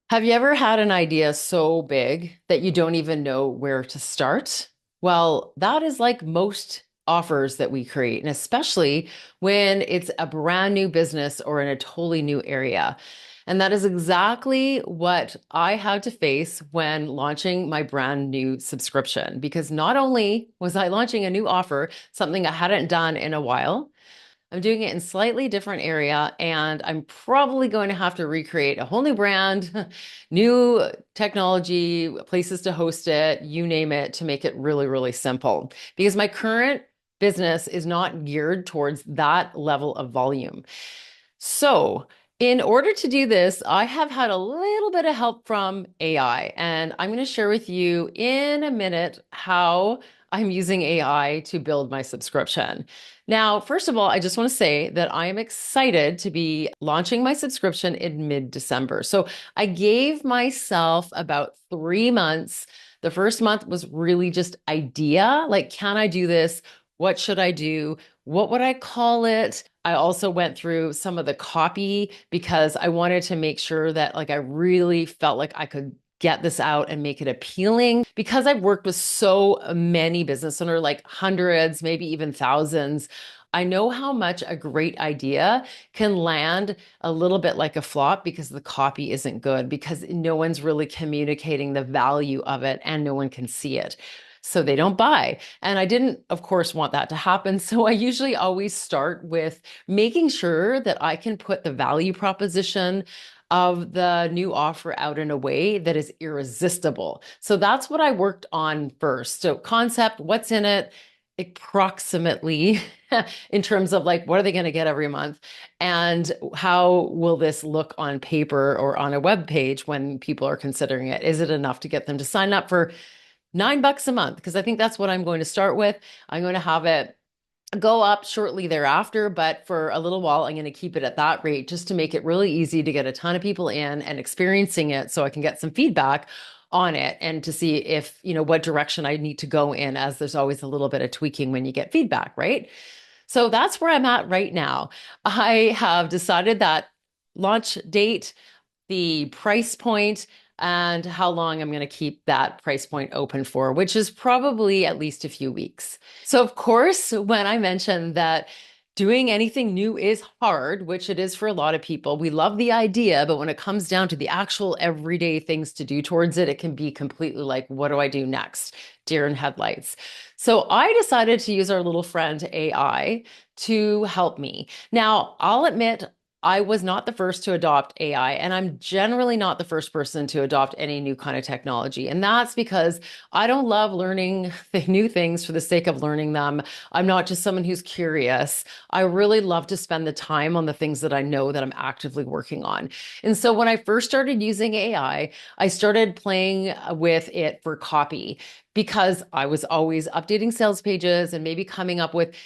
Have you ever had an idea so big that you don't even know where to start? Well, that is like most offers that we create, and especially when it's a brand new business or in a totally new area. And that is exactly what I had to face when launching my brand new subscription. Because not only was I launching a new offer, something I hadn't done in a while, I'm doing it in slightly different area, and I'm probably going to have to recreate a whole new brand, new technology, places to host it, you name it, to make it really, really simple. Because my current business is not geared towards that level of volume. So, in order to do this, I have had a little bit of help from AI, and I'm going to share with you in a minute how I'm using AI to build my subscription. Now, first of all, I just want to say that I am excited to be launching my subscription in mid-December. So, I gave myself about 3 months. The first month was really just idea, like, can I do this? What should I do? What would I call it? I also went through some of the copy because I wanted to make sure that like I really felt like I could get this out and make it appealing because I've worked with so many business owners, like hundreds, maybe even thousands. I know how much a great idea can land a little bit like a flop because the copy isn't good, because no one's really communicating the value of it and no one can see it. So they don't buy. And I didn't, of course, want that to happen. So I usually always start with making sure that I can put the value proposition of the new offer out in a way that is irresistible. So that's what I worked on first. So concept, what's in it, approximately in terms of like what are they going to get every month, and how will this look on paper or on a web page when people are considering it? Is it enough to get them to sign up for $9 a month? Because I think that's what I'm going to start with. I'm going to have it go up shortly thereafter, but for a little while, I'm going to keep it at that rate just to make it really easy to get a ton of people in and experiencing it so I can get some feedback on it and to see if, what direction I need to go in, as there's always a little bit of tweaking when you get feedback, right? So that's where I'm at right now. I have decided that launch date, the price point, and how long I'm going to keep that price point open for, which is probably at least a few weeks. So, of course, when I mentioned that doing anything new is hard, which it is for a lot of people, we love the idea, but when it comes down to the actual everyday things to do towards it, it can be completely like, what do I do next? Deer in headlights. So I decided to use our little friend AI to help me. Now, I'll admit, I was not the first to adopt AI, and I'm generally not the first person to adopt any new kind of technology. And that's because I don't love learning the new things for the sake of learning them. I'm not just someone who's curious. I really love to spend the time on the things that I know that I'm actively working on. And so when I first started using AI, I started playing with it for copy because I was always updating sales pages and maybe coming up with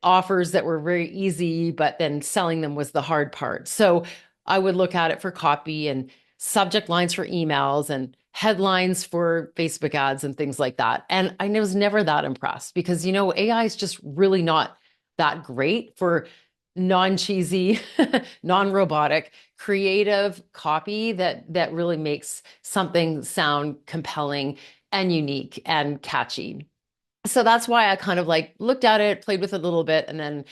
offers that were very easy, but then selling them was the hard part. So I would look at it for copy and subject lines for emails and headlines for Facebook ads and things like that. And I was never that impressed because, AI is just really not that great for non-cheesy, non-robotic, creative copy that really makes something sound compelling and unique and catchy. So that's why I kind of like looked at it, played with it a little bit, and then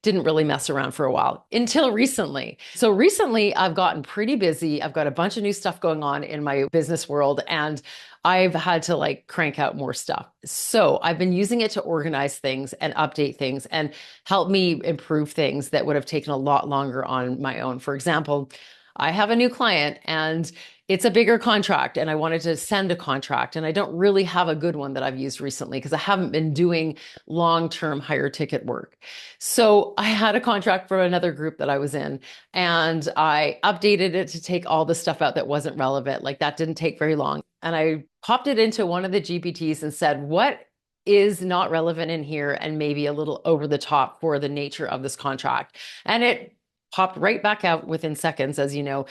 didn't really mess around for a while until recently. So recently, I've gotten pretty busy. I've got a bunch of new stuff going on in my business world, and I've had to like crank out more stuff. So I've been using it to organize things and update things and help me improve things that would have taken a lot longer on my own. For example, I have a new client and it's a bigger contract, and I wanted to send a contract, and I don't really have a good one that I've used recently because I haven't been doing long-term higher ticket work. So I had a contract for another group that I was in, and I updated it to take all the stuff out that wasn't relevant. Like that didn't take very long. And I popped it into one of the GPTs and said, what is not relevant in here and maybe a little over the top for the nature of this contract? And it popped right back out within seconds, as you know.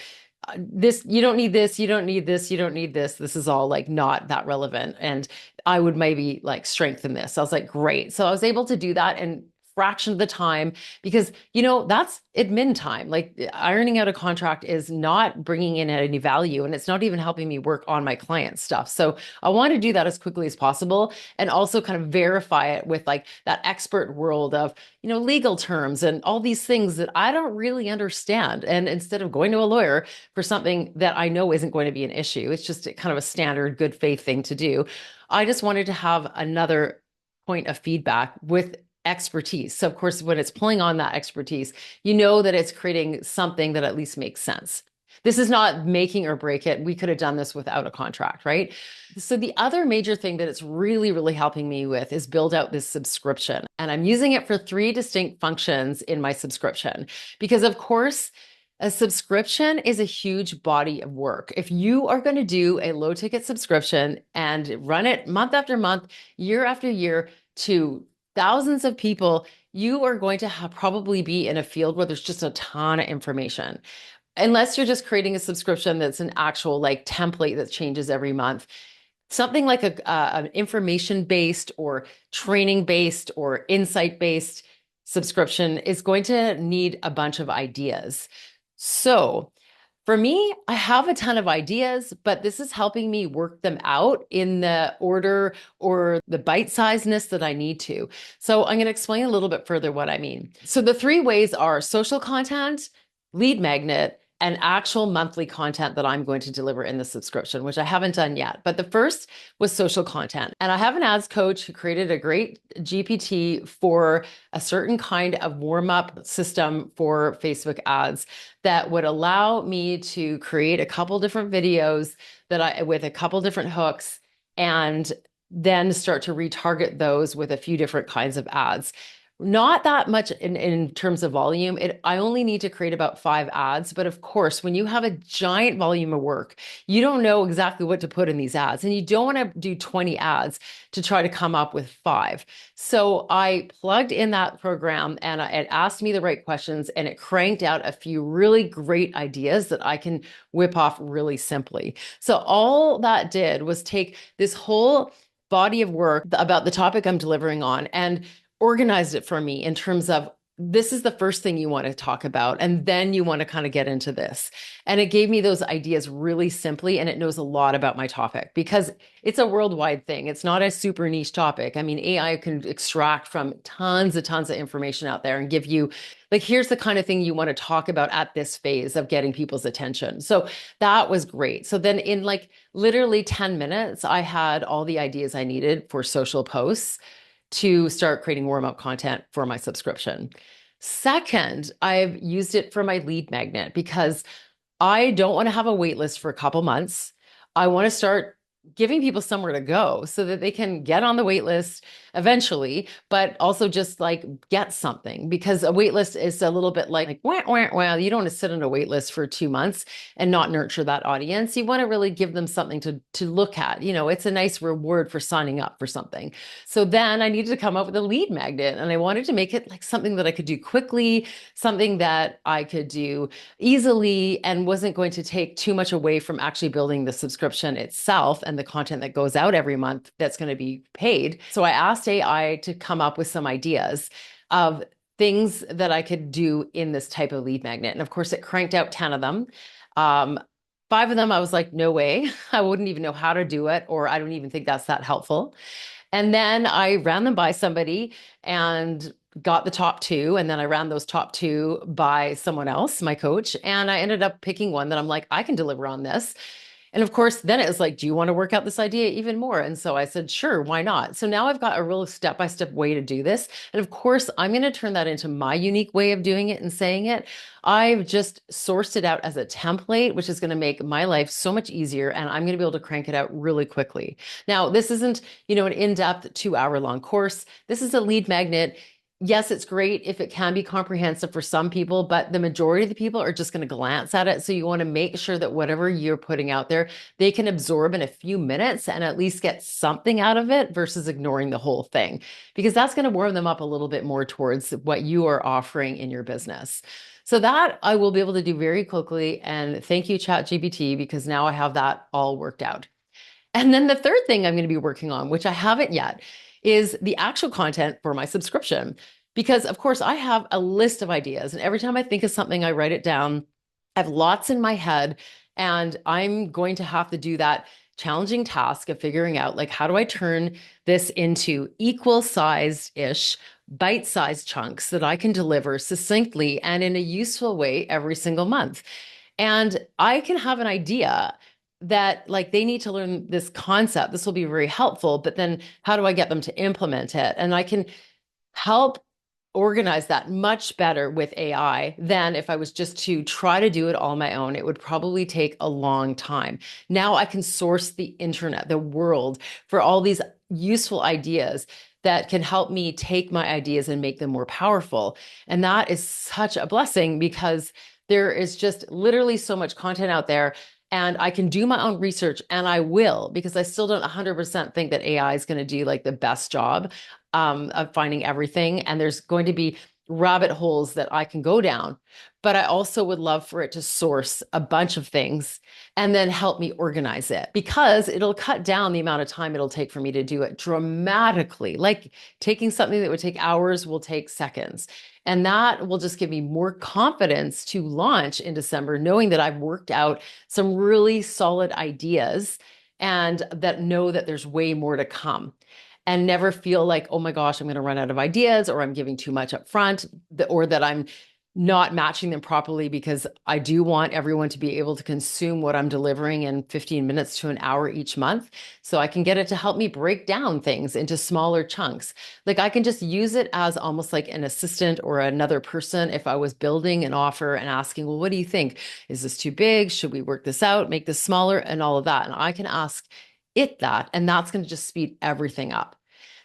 This, you don't need this, you don't need this, you don't need this is all like not that relevant, and I would maybe like strengthen this. I was like, great. So I was able to do that and fraction of the time because, that's admin time. Like ironing out a contract is not bringing in any value and it's not even helping me work on my client stuff. So I want to do that as quickly as possible and also kind of verify it with like that expert world of, legal terms and all these things that I don't really understand. And instead of going to a lawyer for something that I know isn't going to be an issue, it's just kind of a standard good faith thing to do. I just wanted to have another point of feedback with expertise. So, of course, when it's pulling on that expertise, you know that it's creating something that at least makes sense. This is not making or break it. We could have done this without a contract, right? So, the other major thing that it's really, really helping me with is build out this subscription. And I'm using it for 3 distinct functions in my subscription because, of course, a subscription is a huge body of work. If you are going to do a low ticket subscription and run it month after month, year after year to thousands of people, you are going to probably be in a field where there's just a ton of information. Unless you're just creating a subscription that's an actual like template that changes every month. Something like an information-based or training-based or insight-based subscription is going to need a bunch of ideas. So for me, I have a ton of ideas, but this is helping me work them out in the order or the bite-sizedness that I need to. So I'm going to explain a little bit further what I mean. So the 3 ways are social content, lead magnet, and actual monthly content that I'm going to deliver in the subscription, which I haven't done yet. But the first was social content. And I have an ads coach who created a great GPT for a certain kind of warm-up system for Facebook ads that would allow me to create a couple different videos with a couple different hooks and then start to retarget those with a few different kinds of ads. Not that much in terms of volume. I only need to create about 5 ads. But of course, when you have a giant volume of work, you don't know exactly what to put in these ads. And you don't want to do 20 ads to try to come up with 5. So I plugged in that program and it asked me the right questions and it cranked out a few really great ideas that I can whip off really simply. So all that did was take this whole body of work about the topic I'm delivering on and organized it for me in terms of this is the first thing you want to talk about, and then you want to kind of get into this. And it gave me those ideas really simply, and it knows a lot about my topic because it's a worldwide thing. It's not a super niche topic. I mean, AI can extract from tons of information out there and give you, like, here's the kind of thing you want to talk about at this phase of getting people's attention. So that was great. So then in like literally 10 minutes, I had all the ideas I needed for social posts to start creating warm-up content for my subscription. Second, I've used it for my lead magnet because I don't want to have a wait list for a couple months. I want to start giving people somewhere to go so that they can get on the wait list eventually, but also just like get something because a wait list is a little bit like wah, wah, wah. You don't want to sit on a wait list for 2 months and not nurture that audience. You want to really give them something to look at. It's a nice reward for signing up for something. So then I needed to come up with a lead magnet and I wanted to make it like something that I could do quickly, something that I could do easily and wasn't going to take too much away from actually building the subscription itself and the content that goes out every month that's going to be paid. So I asked AI to come up with some ideas of things that I could do in this type of lead magnet. And of course, it cranked out 10 of them. 5 of them, I was like, no way. I wouldn't even know how to do it, or I don't even think that's that helpful. And then I ran them by somebody and got the top 2. And then I ran those top 2 by someone else, my coach. And I ended up picking one that I'm like, I can deliver on this. And of course, then it was like, do you want to work out this idea even more? And so I said, sure, why not? So now I've got a real step-by-step way to do this. And of course, I'm going to turn that into my unique way of doing it and saying it. I've just sourced it out as a template, which is going to make my life so much easier. And I'm going to be able to crank it out really quickly. Now, this isn't, an in-depth 2-hour-long course. This is a lead magnet. Yes, it's great if it can be comprehensive for some people, but the majority of the people are just going to glance at it. So you want to make sure that whatever you're putting out there, they can absorb in a few minutes and at least get something out of it versus ignoring the whole thing, because that's going to warm them up a little bit more towards what you are offering in your business. So that I will be able to do very quickly. And thank you, ChatGPT, because now I have that all worked out. And then the third thing I'm going to be working on, which I haven't yet, is the actual content for my subscription. Because, of course, I have a list of ideas, and every time I think of something, I write it down. I have lots in my head, and I'm going to have to do that challenging task of figuring out like, how do I turn this into equal sized ish, bite sized chunks that I can deliver succinctly and in a useful way every single month. And I can have an idea that like they need to learn this concept. This will be very helpful, but then how do I get them to implement it? And I can help organize that much better with AI than if I was just to try to do it all my own. It would probably take a long time. Now I can source the internet, the world, for all these useful ideas that can help me take my ideas and make them more powerful. And that is such a blessing because there is just literally so much content out there. And I can do my own research, and I will, because I still don't 100% think that AI is going to do like the best job of finding everything. And there's going to be rabbit holes that I can go down. But I also would love for it to source a bunch of things and then help me organize it, because it'll cut down the amount of time it'll take for me to do it dramatically. Like taking something that would take hours will take seconds. And that will just give me more confidence to launch in December, knowing that I've worked out some really solid ideas and that know that there's way more to come, and never feel like, oh my gosh, I'm going to run out of ideas, or I'm giving too much up front, or that I'm not matching them properly, because I do want everyone to be able to consume what I'm delivering in 15 minutes to an hour each month. So I can get it to help me break down things into smaller chunks. Like I can just use it as almost like an assistant or another person if I was building an offer and asking, well, what do you think? Is this too big? Should we work this out, make this smaller, and all of that? And I can ask it that, and that's going to just speed everything up.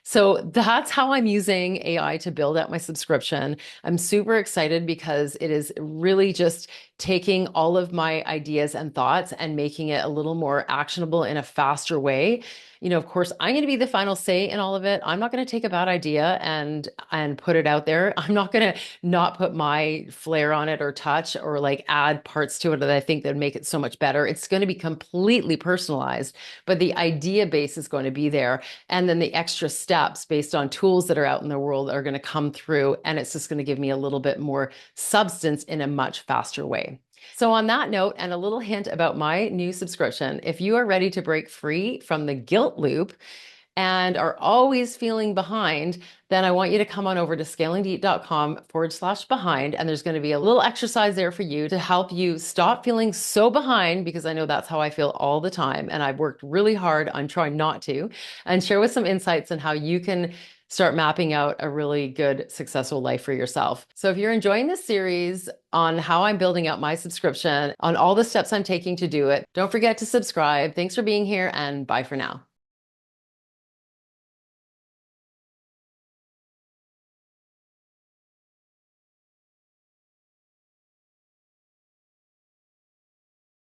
So that's how I'm using AI to build out my subscription. I'm super excited because it is really just taking all of my ideas and thoughts and making it a little more actionable in a faster way. You know, of course, I'm going to be the final say in all of it. I'm not going to take a bad idea and put it out there. I'm not going to not put my flair on it or touch or like add parts to it that I think that make it so much better. It's going to be completely personalized, but the idea base is going to be there. And then the extra steps based on tools that are out in the world are going to come through. And it's just going to give me a little bit more substance in a much faster way. So on that note, and a little hint about my new subscription, if you are ready to break free from the guilt loop and are always feeling behind, then I want you to come on over to scalingdeep.com/behind. And there's going to be a little exercise there for you to help you stop feeling so behind, because I know that's how I feel all the time. And I've worked really hard on trying not to, and share with some insights on how you can start mapping out a really good, successful life for yourself. So if you're enjoying this series on how I'm building out my subscription, on all the steps I'm taking to do it, don't forget to subscribe. Thanks for being here, and bye for now.